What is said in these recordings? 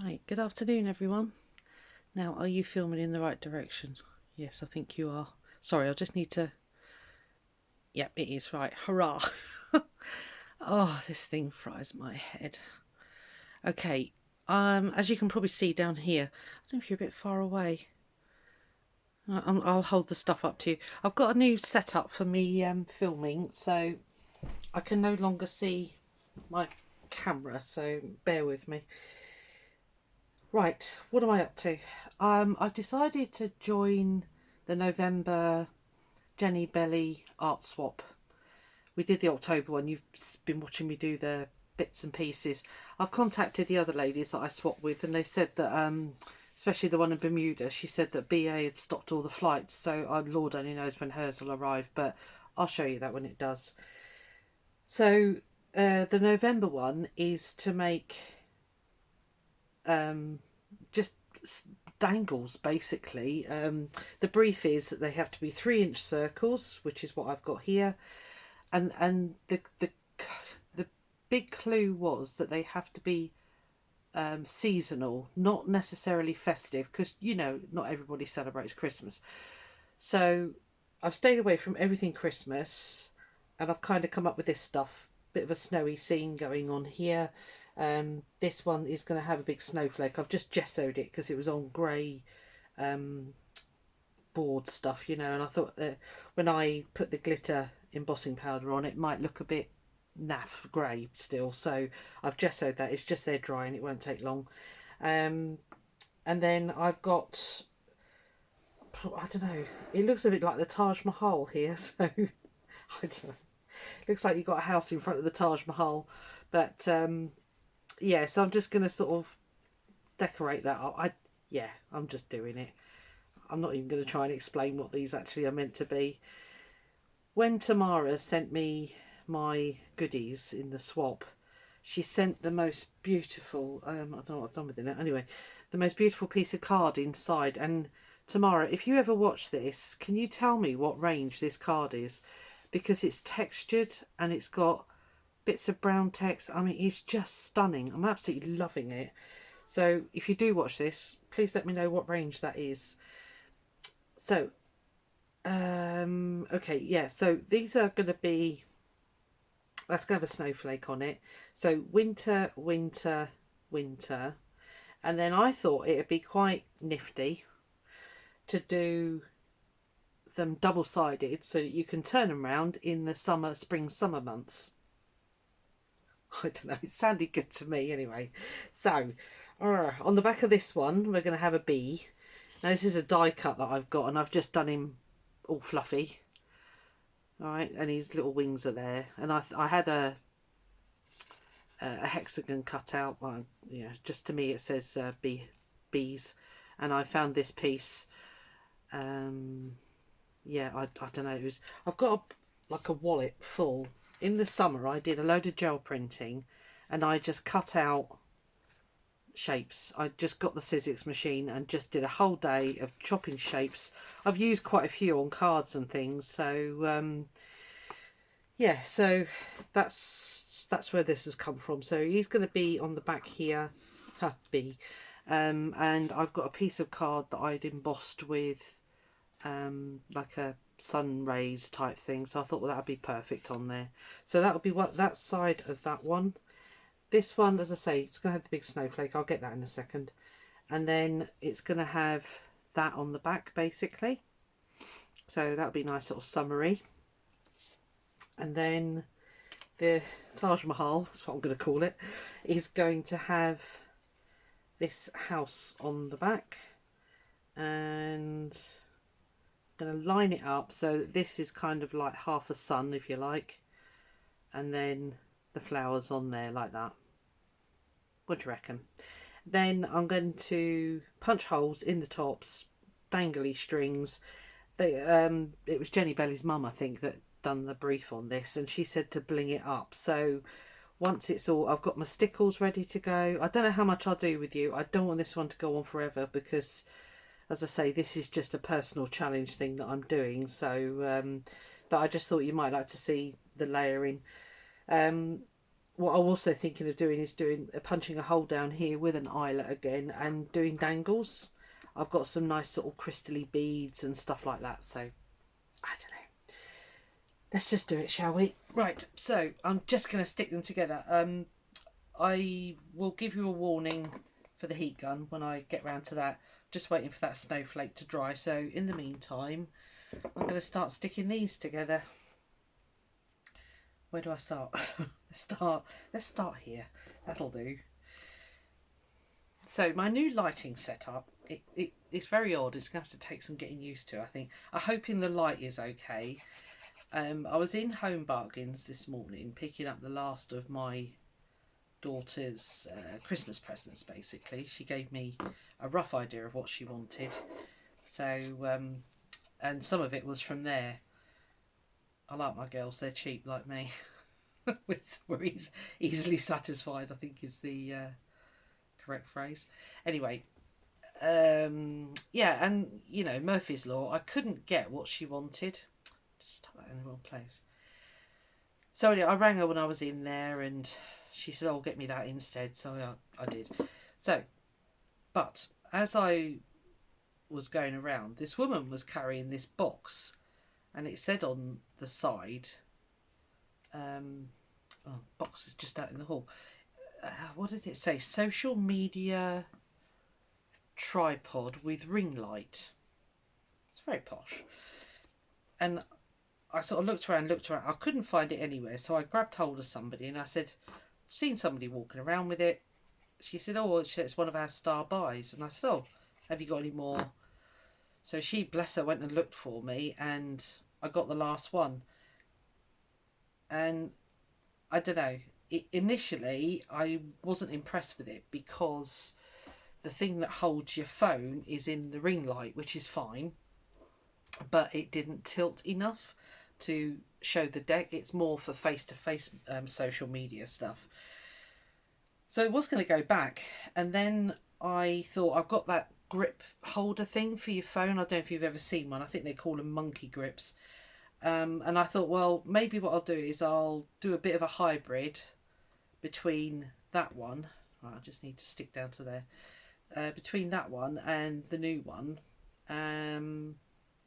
Right, good afternoon everyone. Now, are you filming in the right direction? Yes, I think you are. Sorry, I just need to... Yep, it is right. Hurrah! Oh, this thing fries my head. Okay, as you can probably see down here, I don't know if you're a bit far away. I'll hold the stuff up to you. I've got a new setup for me filming, so I can no longer see my camera, so bear with me. Right, what am I up to? I've decided to join the November jennibellie art swap. We did the October one. You've been watching me do the bits and pieces. I've contacted the other ladies that I swapped with, and they said that, especially the one in Bermuda, she said that BA had stopped all the flights. So, Lord only knows when hers will arrive, but I'll show you that when it does. So, the November one is to make just dangles basically. The brief is that they have to be 3-inch circles, which is what I've got here, and the big clue was that they have to be seasonal, not necessarily festive, because not everybody celebrates Christmas. So I've stayed away from everything Christmas, and I've kind of come up with this stuff. Bit of a snowy scene going on here. This one is going to have a big snowflake. I've just gessoed it because it was on grey board stuff, and I thought that when I put the glitter embossing powder on, it might look a bit naff grey still. So I've gessoed that. It's just there drying. It won't take long. And then I've got, I don't know, it looks a bit like the Taj Mahal here. So I don't know. Looks like you've got a house in front of the Taj Mahal. But yeah, so I'm just going to sort of decorate that up. I'm just doing it. I'm not even going to try and explain what these actually are meant to be. When Tamara sent me my goodies in the swap, she sent the most beautiful, I don't know what I've done with it now. Anyway, the most beautiful piece of card inside. And Tamara, if you ever watch this, can you tell me what range this card is? Because it's textured and it's got bits of brown text. I mean, it's just stunning. I'm absolutely loving it. So if you do watch this, please let me know what range that is. So, okay, yeah, so these are going to be, that's going to have a snowflake on it. So winter, winter, winter. And then I thought it would be quite nifty to do them double-sided so that you can turn them around in the spring, summer months. I don't know, it sounded good to me anyway. So, on the back of this one, we're going to have a bee. Now, this is a die cut that I've got, and I've just done him all fluffy. Alright, and his little wings are there. And I had a hexagon cut out. Well, just to me it says bees. And I found this piece. Yeah, I don't know. I've got like a wallet full. In the summer, I did a load of gel printing, and I just cut out shapes. I just got the Sizzix machine and just did a whole day of chopping shapes. I've used quite a few on cards and things. So yeah, so that's where this has come from. So he's going to be on the back here, and I've got a piece of card that I'd embossed with like a sun rays type thing, so I thought, well, that would be perfect on there. So that'll be what that side of that one. This one, as I say, it's going to have the big snowflake. I'll get that in a second. And then it's going to have that on the back, basically. So that'll be a nice little summary. And then the Taj Mahal, that's what I'm going to call it, is going to have this house on the back. And I'm going to line it up so that this is kind of like half a sun, if you like. And then the flowers on there like that. What do you reckon? Then I'm going to punch holes in the tops, dangly strings. It was jennibellie's mum, I think, that done the brief on this, and she said to bling it up. So once it's all, I've got my stickles ready to go. I don't know how much I'll do with you. I don't want this one to go on forever because, as I say, this is just a personal challenge thing that I'm doing. So, but I just thought you might like to see the layering. what I'm also thinking of doing is doing punching a hole down here with an eyelet again and doing dangles. I've got some nice sort of crystally beads and stuff like that, so I don't know. Let's just do it, shall we? Right, so I'm just going to stick them together. I will give you a warning for the heat gun when I get round to that. Just waiting for that snowflake to dry. So in the meantime, I'm going to start sticking these together. Where do I start? Let's start here. That'll do. So my new lighting setup, it's very odd. It's going to have to take some getting used to, I think. I'm hoping the light is okay. I was in Home Bargains this morning picking up the last of my daughter's Christmas presents, basically. She gave me a rough idea of what she wanted. So, and some of it was from there. I like my girls, they're cheap like me. We're easily satisfied, I think is the correct phrase. Anyway, yeah, and you know, Murphy's Law, I couldn't get what she wanted. Just tuck that in the wrong place. So anyway, I rang her when I was in there and she said, oh, get me that instead. So I did. So, but as I was going around, this woman was carrying this box and it said on the side, box is just out in the hall. What did it say? Social media tripod with ring light. It's very posh. And I sort of looked around. I couldn't find it anywhere. So I grabbed hold of somebody and I said, seen somebody walking around with it. She said, oh, it's one of our star buys. And I said, oh, have you got any more? So she, bless her, went and looked for me and I got the last one. And I don't know, initially I wasn't impressed with it because the thing that holds your phone is in the ring light, which is fine, but it didn't tilt enough to show the deck. It's more for face-to-face social media stuff. So I was going to go back, and then I thought, I've got that grip holder thing for your phone. I don't know if you've ever seen one. I think they call them monkey grips. And I thought, well, maybe what I'll do is I'll do a bit of a hybrid between that one. Right, I just need to stick down to there. Between that one and the new one. And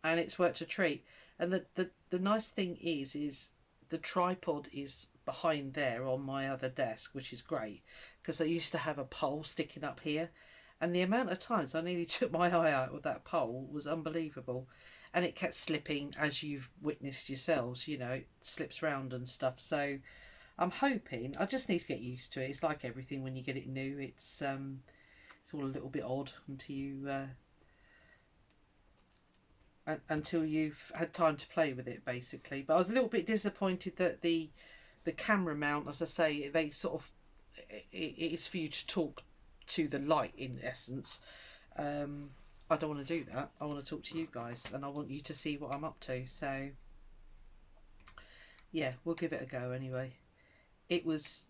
it's worked a treat. And the nice thing is the tripod is behind there on my other desk, which is great. Because I used to have a pole sticking up here. And the amount of times I nearly took my eye out with that pole was unbelievable. And it kept slipping, as you've witnessed yourselves, you know, it slips round and stuff. So I'm hoping, I just need to get used to it. It's like everything when you get it new, it's all a little bit odd until you've had time to play with it, basically. But I was a little bit disappointed that the camera mount, as I say, they sort of, it is for you to talk to the light in essence. I don't want to do that. I want to talk to you guys and I want you to see what I'm up to. So yeah, we'll give it a go anyway. It was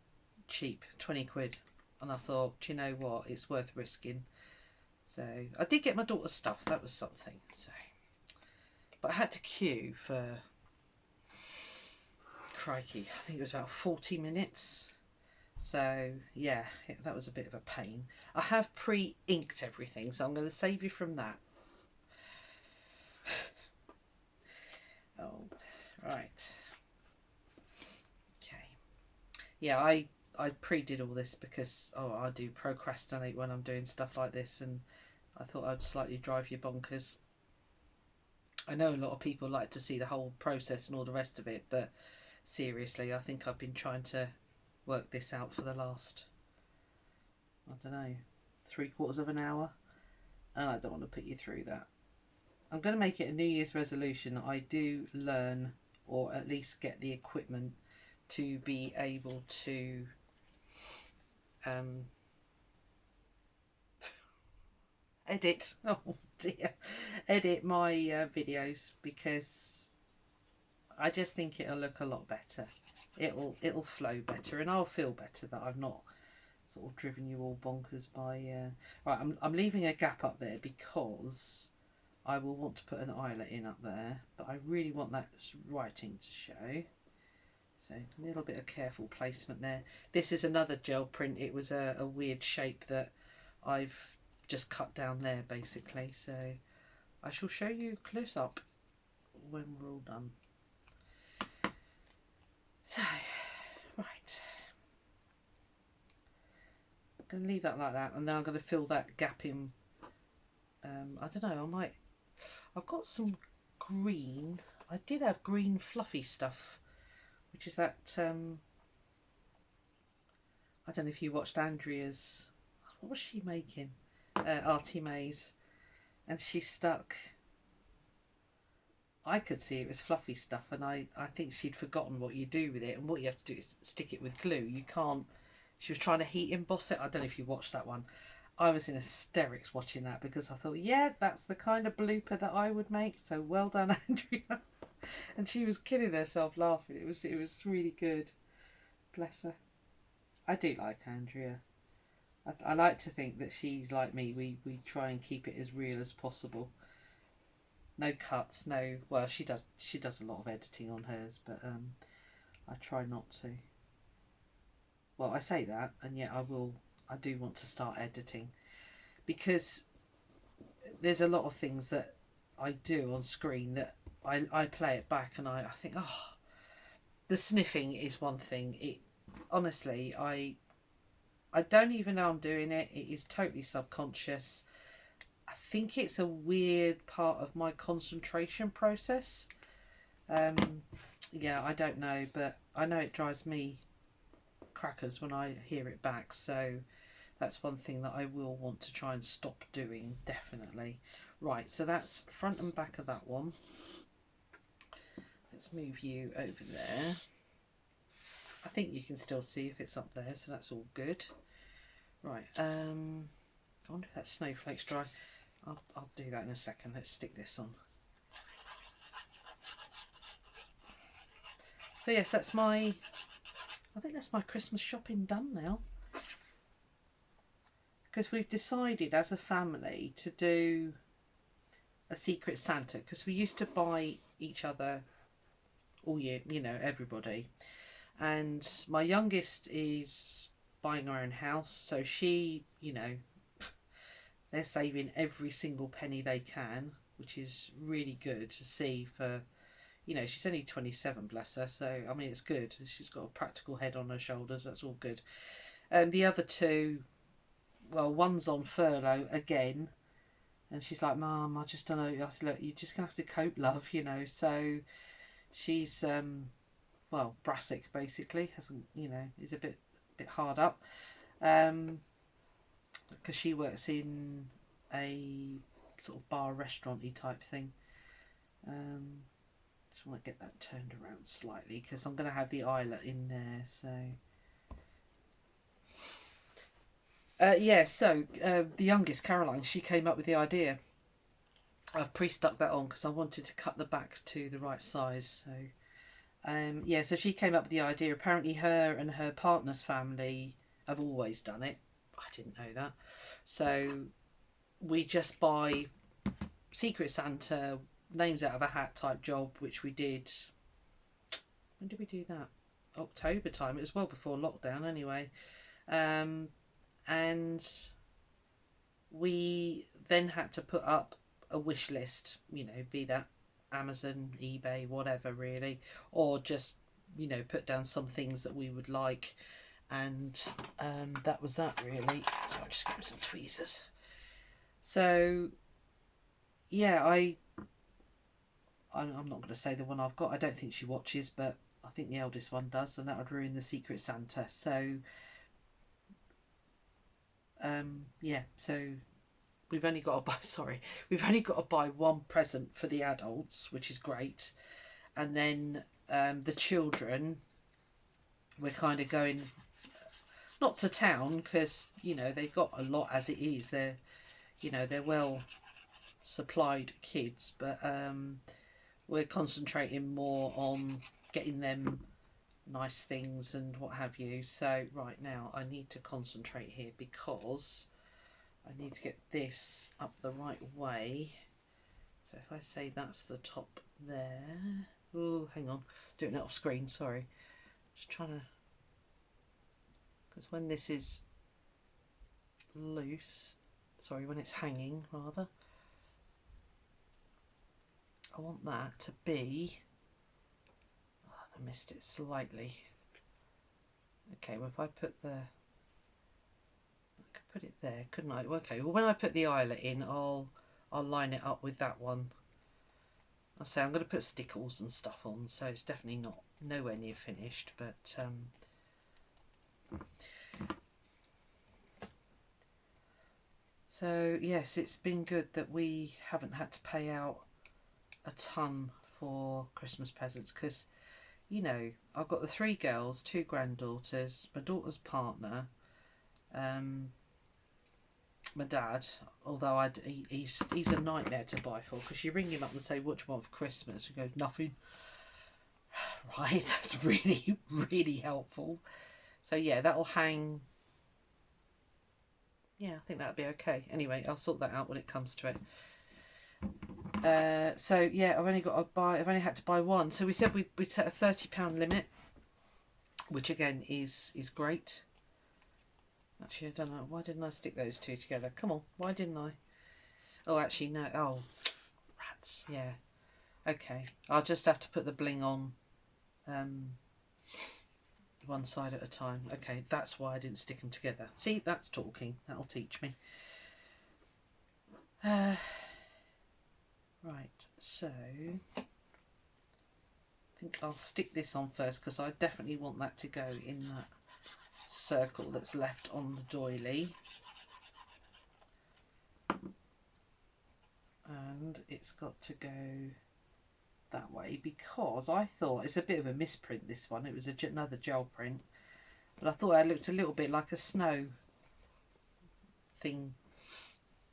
cheap, 20 quid. And I thought, do you know what? It's worth risking. So I did get my daughter's stuff. That was something. So, but I had to queue for, crikey, I think it was about 40 minutes. So yeah, that was a bit of a pain. I have pre-inked everything, so I'm going to save you from that. Oh, right. Okay. Yeah, I pre-did all this because I do procrastinate when I'm doing stuff like this, and I thought I'd slightly drive you bonkers. I know a lot of people like to see the whole process and all the rest of it, but seriously, I think I've been trying to work this out for the last, I don't know, 3/4 of an hour, and I don't want to put you through that. I'm going to make it a New Year's resolution. I do learn, or at least get the equipment to be able to edit, oh dear, edit my videos, because I just think it'll look a lot better. It'll flow better, and I'll feel better that I've not sort of driven you all bonkers by. Right, I'm leaving a gap up there because I will want to put an eyelet in up there, but I really want that writing to show. So a little bit of careful placement there. This is another gel print. It was a weird shape that I've just cut down there basically. So I shall show you close up when we're all done. So, right. I'm going to leave that like that, and then I'm going to fill that gap in. I don't know, I've got some green. I did have green fluffy stuff, which is that, I don't know if you watched Andrea's, what was she making? Artie Mays. And she stuck, I could see it was fluffy stuff, and I think she'd forgotten what you do with it, and what you have to do is stick it with glue. You can't, she was trying to heat emboss it. I don't know if you watched that one. I was in hysterics watching that because I thought, yeah, that's the kind of blooper that I would make. So well done, Andrea. And she was killing herself laughing. It was really good. Bless her. I do like Andrea. I like to think that she's like me. We try and keep it as real as possible. No cuts, no. Well, she does a lot of editing on hers, but I try not to. Well, I say that, and yet I do want to start editing, because there's a lot of things that I do on screen that I play it back and I think, oh, the sniffing is one thing. It honestly, I don't even know I'm doing it. It is totally subconscious. I think it's a weird part of my concentration process. Yeah, I don't know, but I know it drives me crackers when I hear it back, so that's one thing that I will want to try and stop doing, definitely. Right, so that's front and back of that one. Let's move you over there. I think you can still see if it's up there, so that's all good. Right, I wonder if that snowflake's dry. I'll do that in a second. Let's stick this on. So yes, that's I think that's my Christmas shopping done now. Because we've decided as a family to do a Secret Santa, because we used to buy each other all year, you know, everybody. And my youngest is buying her own house, so she, you know, they're saving every single penny they can, which is really good to see for, you know, she's only 27, bless her, so I mean it's good. She's got a practical head on her shoulders, that's all good. The other two, well, one's on furlough again, and she's like, Mum, I just don't know. I said, look, you're just gonna have to cope, love, you know. So she's well, Brassic basically, hasn't, you know, is a bit hard up, because she works in a sort of bar restaurant-y type thing. Just want to get that turned around slightly because I'm going to have the eyelet in there, so yeah, so the youngest, Caroline, she came up with the idea. I've pre-stuck that on because I wanted to cut the back to the right size. So yeah, so she came up with the idea. Apparently her and her partner's family have always done it. I didn't know that. So we just buy Secret Santa, names out of a hat type job, which we did. When did we do that? October time. It was well before lockdown anyway. And we then had to put up a wish list, you know, be that Amazon, eBay, whatever really, or just, you know, put down some things that we would like, and that was that really. So I'll just get some tweezers. So yeah, I'm not going to say the one I've got. I don't think she watches, but I think the eldest one does, and that would ruin the Secret Santa. So yeah, so we've only got to buy one present for the adults, which is great, and then the children, we're kind of going not to town because, you know, they've got a lot as it is. They're, you know, they're well supplied kids, but we're concentrating more on getting them nice things and what have you. So right now I need to concentrate here because I need to get this up the right way. So if I say that's the top there, oh, hang on, doing it off screen, sorry. Just trying to, because when this is loose, sorry, when it's hanging rather, I want that to be, oh, I missed it slightly. Okay, well if I put the, I could put it there, couldn't I? Okay, well when I put the eyelet in, I'll line it up with that one. I say I'm going to put stickles and stuff on, so it's definitely not nowhere near finished, but so yes, it's been good that we haven't had to pay out a ton for Christmas presents, because you know I've got the 3 girls, 2 granddaughters, my daughter's partner, my dad, although he's a nightmare to buy for, because you ring him up and say what do you want for Christmas, he goes nothing. Right, that's really really helpful. So yeah, that'll hang. Yeah, I think that'll be okay. Anyway, I'll sort that out when it comes to it. So yeah, I've only had to buy one. So we said we set a £30 limit, which again is great. Actually, I don't know, why didn't I stick those 2 together? Come on, why didn't I? Oh, actually no. Oh, rats. Yeah. Okay, I'll just have to put the bling on one side at a time. Okay, that's why I didn't stick them together. See, that's talking. That'll teach me. Right, so I think I'll stick this on first, because I definitely want that to go in that circle that's left on the doily. And it's got to go that way, because I thought it's a bit of a misprint, this one. It was another gel print, but I thought it looked a little bit like a snow thing,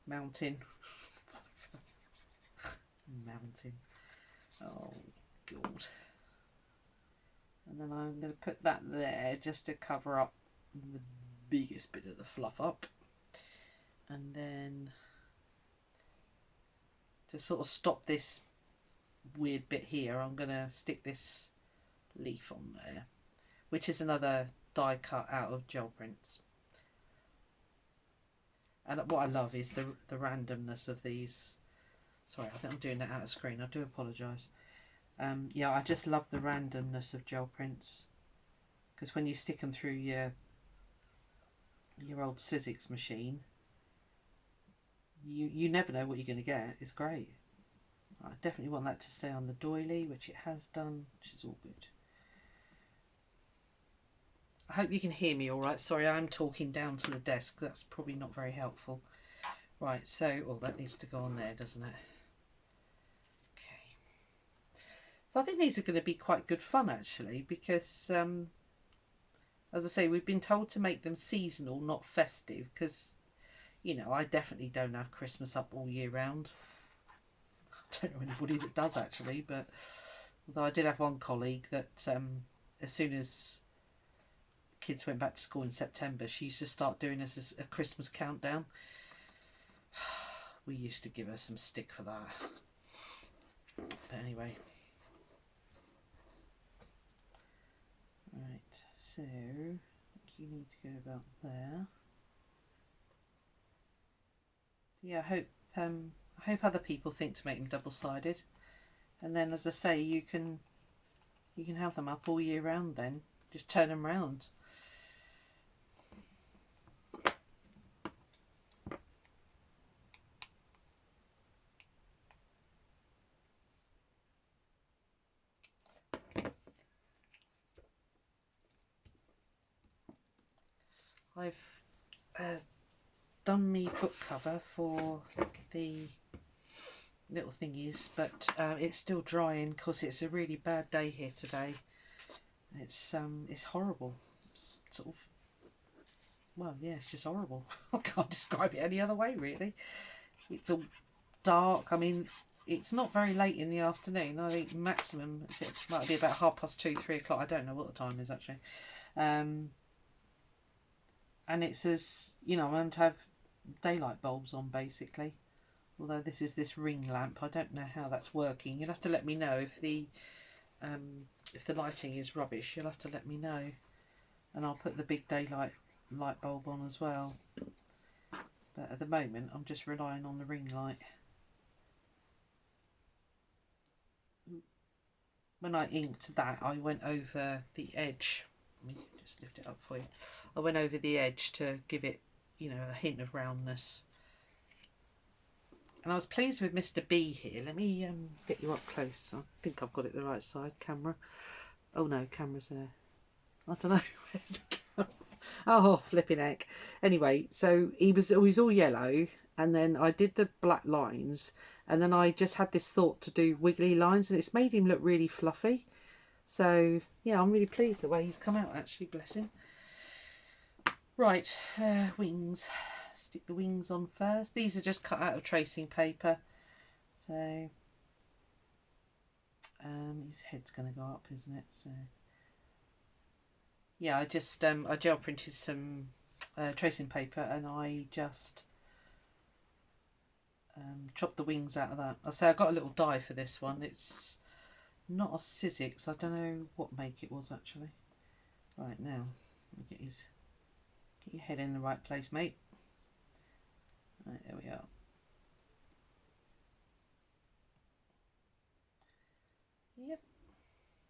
mountain. Oh god. And then I'm going to put that there just to cover up the biggest bit of the fluff up, and then to sort of stop this weird bit here, I'm going to stick this leaf on there, which is another die cut out of gel prints. And what I love is the randomness of these. Sorry, I think I'm doing that out of screen. I do apologise. Yeah, I just love the randomness of gel prints, because when you stick them through your old Sizzix machine, you never know what you're going to get. It's great. I definitely want that to stay on the doily, which it has done, which is all good. I hope you can hear me all right. Sorry, I'm talking down to the desk. That's probably not very helpful. Right, so, oh, that needs to go on there, doesn't it? Okay. So I think these are going to be quite good fun, actually, because, as I say, we've been told to make them seasonal, not festive, because, you know, I definitely don't have Christmas up all year round. I don't know anybody that does, actually, but although I did have one colleague that as soon as kids went back to school in September, she used to start doing us a Christmas countdown. We used to give her some stick for that. But anyway. Right, so I think you need to go about there. Yeah, I hope other people think to make them double-sided, and then, as I say, you can have them up all year round. Then just turn them round. I've done me book cover for the little thingies, but it's still drying because it's a really bad day here today. It's horrible. It's sort of, well, yeah, it's just horrible. I can't describe it any other way, really. It's all dark. I mean, it's not very late in the afternoon. I think maximum it might be about 2:30, 3 o'clock. I don't know what the time is actually. And it says, you know, I'm going to have daylight bulbs on basically. Although this is this ring lamp, I don't know how that's working. You'll have to let me know if the if the lighting is rubbish, you'll have to let me know, and I'll put the big daylight light bulb on as well. But at the moment, I'm just relying on the ring light. When I inked that, I went over the edge. Let me just lift it up for you. I went over the edge to give it, you know, a hint of roundness. And I was pleased with Mr. B here. Let me get you up close. I think I've got it the right side. Camera. Oh no, camera's there. I don't know. Where's the camera? Oh, flipping heck. Anyway, so he was all yellow, and then I did the black lines, and then I just had this thought to do wiggly lines, and it's made him look really fluffy. So yeah, I'm really pleased the way he's come out, actually, bless him. Right, wings. Stick the wings on first. These are just cut out of tracing paper, so his head's going to go up, isn't it? So yeah, I just I gel printed some tracing paper, and I just chopped the wings out of that. I say I got a little die for this one. It's not a Sizzix. I don't know what make it was actually. Right, now get your head in the right place, mate. Right, there we are. Yep,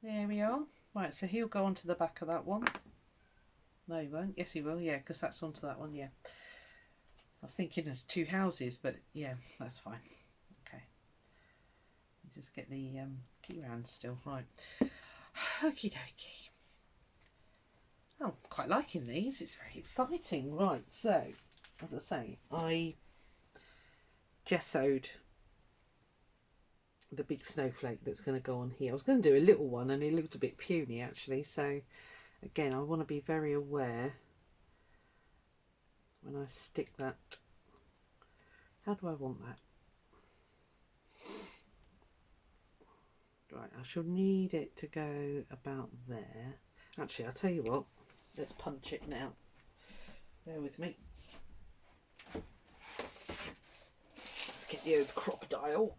there we are. Right, so he'll go onto the back of that one. No, he won't. Yes, he will. Yeah, because that's onto that one. Yeah. I was thinking there's two houses, but yeah, that's fine. Okay. Just get the key round still. Right. Okie dokie. Oh, I'm quite liking these. It's very exciting. Right, so, as I say, I gessoed the big snowflake that's going to go on here. I was going to do a little one, and it looked a bit puny actually, so again I want to be very aware when I stick that. How do I want that? Right, I shall need it to go about there. Actually, I'll tell you what, let's punch it now. Bear with me. Let's get the old crocodile.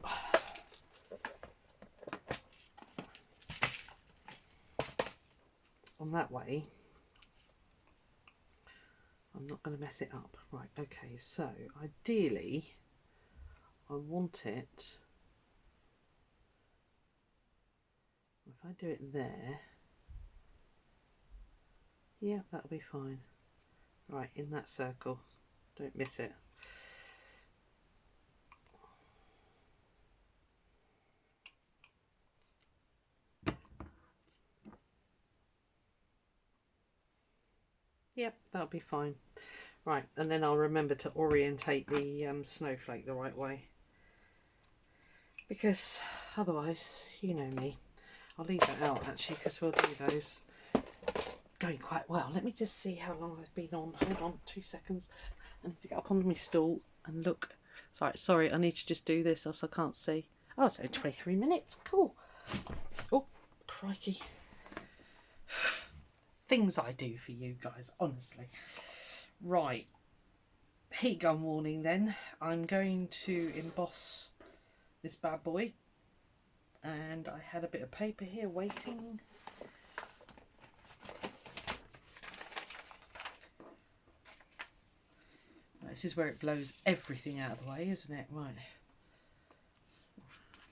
On that way, I'm not going to mess it up. Right, okay, so ideally I want it, if I do it there, yeah, that'll be fine. Right, in that circle, don't miss it. Yep, that'll be fine. Right, and then I'll remember to orientate the snowflake the right way, because otherwise, you know me, I'll leave that out actually, because we'll do those. Going quite well. Let me just see how long I've been on. Hold on 2 seconds. I need to get up on my stool and look. Sorry, I need to just do this else I can't see. Oh, so 23 minutes. Cool. Oh, crikey. Things I do for you guys, honestly. Right. Heat gun warning then. I'm going to emboss this bad boy. And I had a bit of paper here waiting. This is where it blows everything out of the way, isn't it? Right.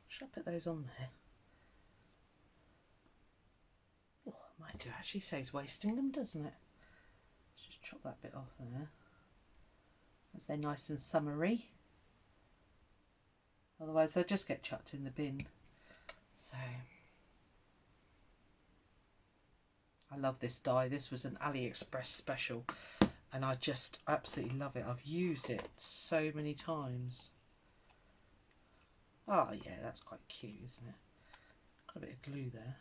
Should I put those on there? Oh, I might do actually. Saves wasting them, doesn't it? Let's just chop that bit off there. As they're nice and summery. Otherwise they'll just get chucked in the bin. So I love this die. This was an AliExpress special. And I just absolutely love it. I've used it so many times. Oh yeah, that's quite cute, isn't it? Got a bit of glue there.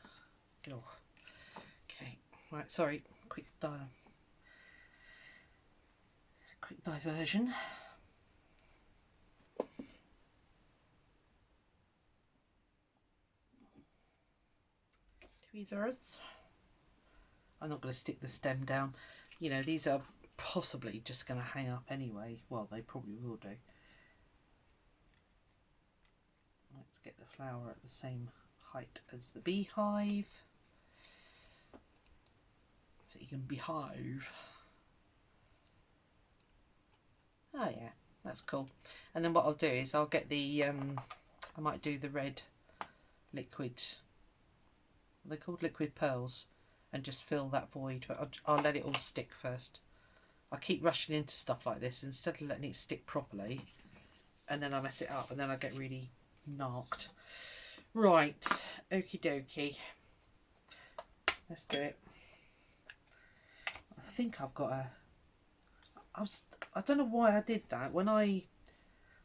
Get off. Okay, right, sorry, quick diversion. Tweezers. I'm not going to stick the stem down. You know, these are possibly just going to hang up anyway. Well, they probably will do. Let's get the flower at the same height as the beehive. so you can behave. Oh yeah, that's cool. And then what I'll do is I'll get the I might do the red liquid, they're called liquid pearls, and just fill that void, but I'll let it all stick first. I keep rushing into stuff like this instead of letting it stick properly, and then I mess it up and then I get really narked. Right, okie dokie, let's do it. I think I've got a, I don't know why I did that. When I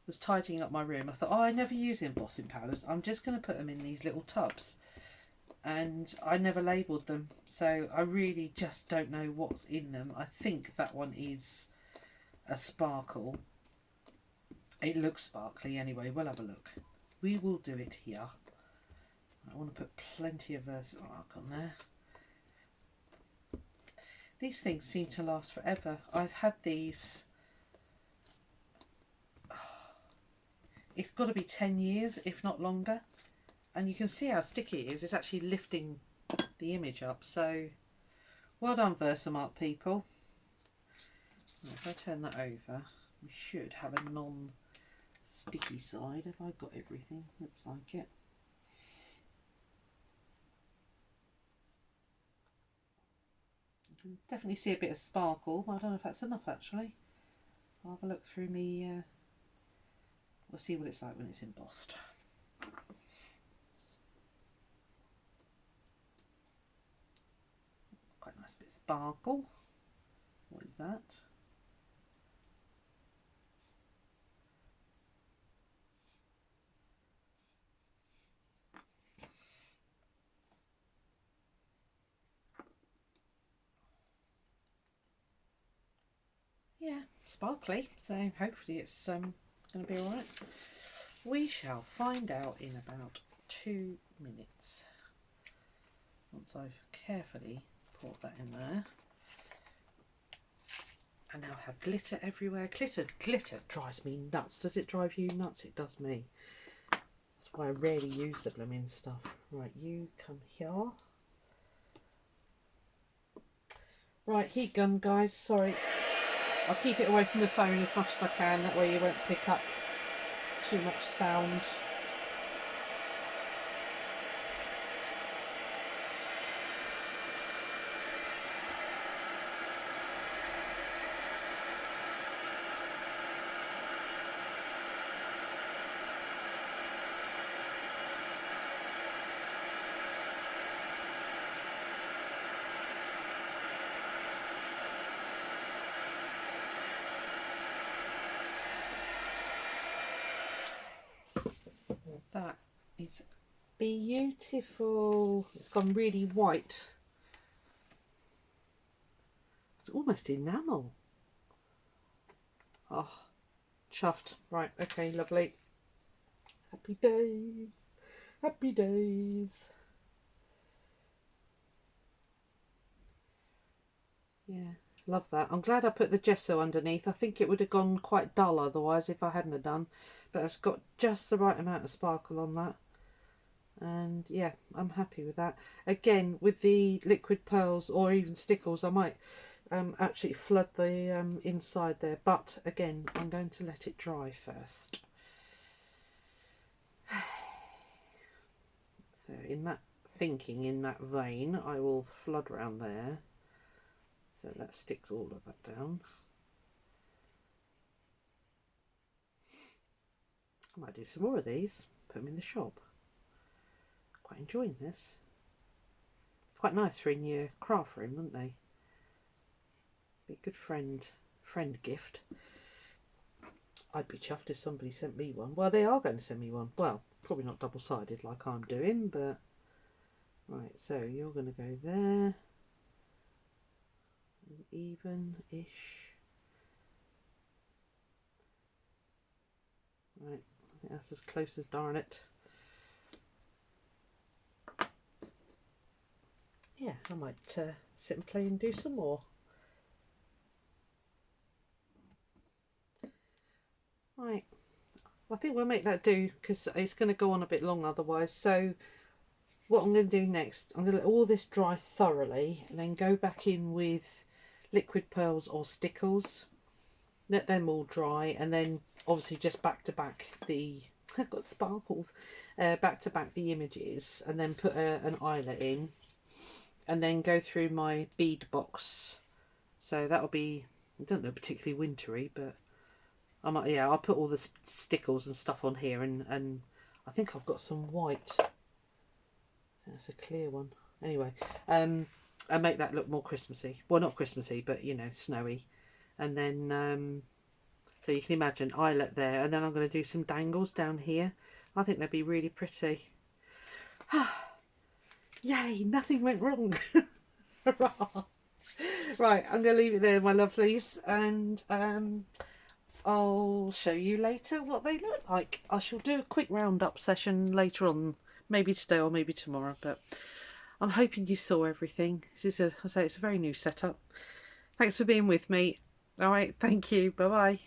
was tidying up my room, I thought, oh, I never use embossing powders, I'm just going to put them in these little tubs, and I never labelled them, so I really just don't know what's in them. I think that one is a sparkle. It looks sparkly anyway. We'll have a look. We will do it here. I want to put plenty of Versamark on there. These things seem to last forever. I've had these, it's got to be 10 years, if not longer. And you can see how sticky it is. It's actually lifting the image up. So, well done, Versamark people. If I turn that over, we should have a non-sticky side. Have I got everything? Looks like it. I can definitely see a bit of sparkle. I don't know if that's enough actually. I'll have a look through me. We'll see what it's like when it's embossed. Quite a nice bit of sparkle. What is that? Yeah, sparkly, so hopefully it's going to be alright. We shall find out in about 2 minutes. Once I've carefully poured that in there. And now I have glitter everywhere. Glitter drives me nuts. Does it drive you nuts? It does me. That's why I rarely use the blooming stuff. Right, you come here. Right, heat gun, guys. Sorry. I'll keep it away from the phone as much as I can. That way you won't pick up too much sound. That is beautiful. It's gone really white. It's almost enamel. Oh, chuffed. Right, okay, lovely. Happy days. Happy days. Yeah, love that. I'm glad I put the gesso underneath. I think it would have gone quite dull otherwise if I hadn't have done. But it's got just the right amount of sparkle on that. And yeah, I'm happy with that. Again, with the liquid pearls or even stickles, I might actually flood the inside there. But again, I'm going to let it dry first. So in that thinking, in that vein, I will flood around there. So that sticks all of that down. I might do some more of these, put them in the shop. Quite enjoying this. Quite nice for in your craft room, wouldn't they? Be a good friend gift. I'd be chuffed if somebody sent me one. Well, they are going to send me one. Well, probably not double-sided like I'm doing, but right, so you're going to go there. Even-ish. Right, I think that's as close as darn it. Yeah, I might sit and play and do some more. Right, I think we'll make that do because it's going to go on a bit long otherwise. So what I'm going to do next, I'm going to let all this dry thoroughly and then go back in with liquid pearls or stickles. Let them all dry, and then obviously just back to back the I've got sparkles, back to back the images, and then put an eyelet in, and then go through my bead box. So that'll be, it doesn't look particularly wintry, but I might, yeah, I'll put all the stickles and stuff on here, and I think I've got some white. I think that's a clear one. Anyway, and make that look more Christmassy. Well, not Christmassy, but you know, snowy. And then so you can imagine eyelet there, and then I'm going to do some dangles down here. I think they'd be really pretty. Yay, nothing went wrong. Right, I'm going to leave it there, my lovelies, and I'll show you later what they look like. I shall do a quick roundup session later on, maybe today or maybe tomorrow, but I'm hoping you saw everything. This is I say it's a very new setup. Thanks for being with me. All right, thank you. Bye-bye.